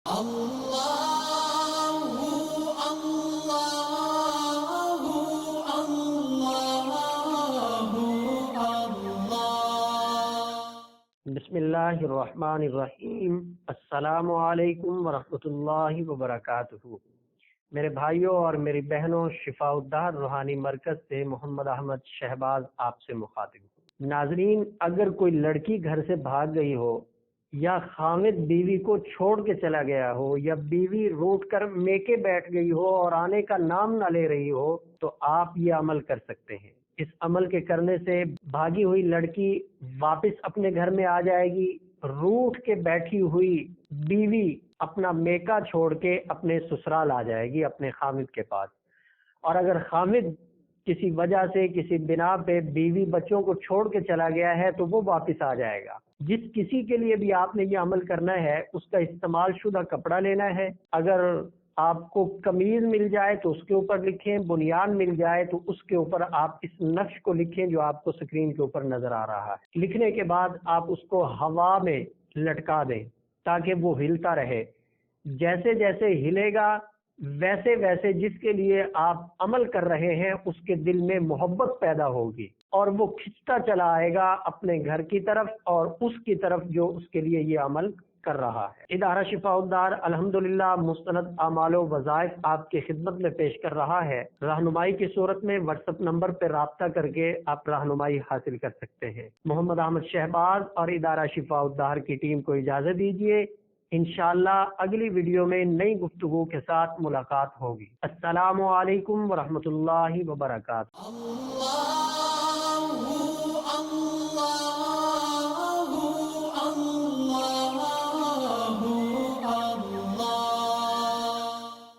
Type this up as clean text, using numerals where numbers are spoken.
بسم اللہ الرحمن الرحیم۔ السلام علیکم ورحمۃ اللہ وبرکاتہ۔ میرے بھائیوں اور میری بہنوں، شفاء الدہر روحانی مرکز سے محمد احمد شہباز آپ سے مخاطب ہوں۔ ناظرین، اگر کوئی لڑکی گھر سے بھاگ گئی ہو، یا خامد بیوی کو چھوڑ کے چلا گیا ہو، یا بیوی روٹ کر میکے بیٹھ گئی ہو اور آنے کا نام نہ لے رہی ہو، تو آپ یہ عمل کر سکتے ہیں۔ اس عمل کے کرنے سے بھاگی ہوئی لڑکی واپس اپنے گھر میں آ جائے گی، روٹ کے بیٹھی ہوئی بیوی اپنا میکا چھوڑ کے اپنے سسرال آ جائے گی، اپنے خامد کے پاس۔ اور اگر خامد کسی وجہ سے، کسی بنا پہ بیوی بچوں کو چھوڑ کے چلا گیا ہے تو وہ واپس آ جائے گا۔ جس کسی کے لیے بھی آپ نے یہ عمل کرنا ہے، اس کا استعمال شدہ کپڑا لینا ہے۔ اگر آپ کو قمیض مل جائے تو اس کے اوپر لکھیں، بنیان مل جائے تو اس کے اوپر آپ اس نقش کو لکھیں جو آپ کو سکرین کے اوپر نظر آ رہا ہے۔ لکھنے کے بعد آپ اس کو ہوا میں لٹکا دیں تاکہ وہ ہلتا رہے۔ جیسے جیسے ہلے گا ویسے ویسے جس کے لیے آپ عمل کر رہے ہیں اس کے دل میں محبت پیدا ہوگی، اور وہ کھنچتا چلا آئے گا اپنے گھر کی طرف اور اس کی طرف جو اس کے لیے یہ عمل کر رہا ہے۔ ادارہ شفاء الدہر الحمدللہ مستند اعمال و وظائف آپ کی خدمت میں پیش کر رہا ہے۔ رہنمائی کی صورت میں واٹس ایپ نمبر پر رابطہ کر کے آپ رہنمائی حاصل کر سکتے ہیں۔ محمد احمد شہباز اور ادارہ شفاء الدہر کی ٹیم کو اجازت دیجیے۔ انشاءاللہ اگلی ویڈیو میں نئی گفتگو کے ساتھ ملاقات ہوگی۔ السلام علیکم ورحمۃ اللہ وبرکاتہ۔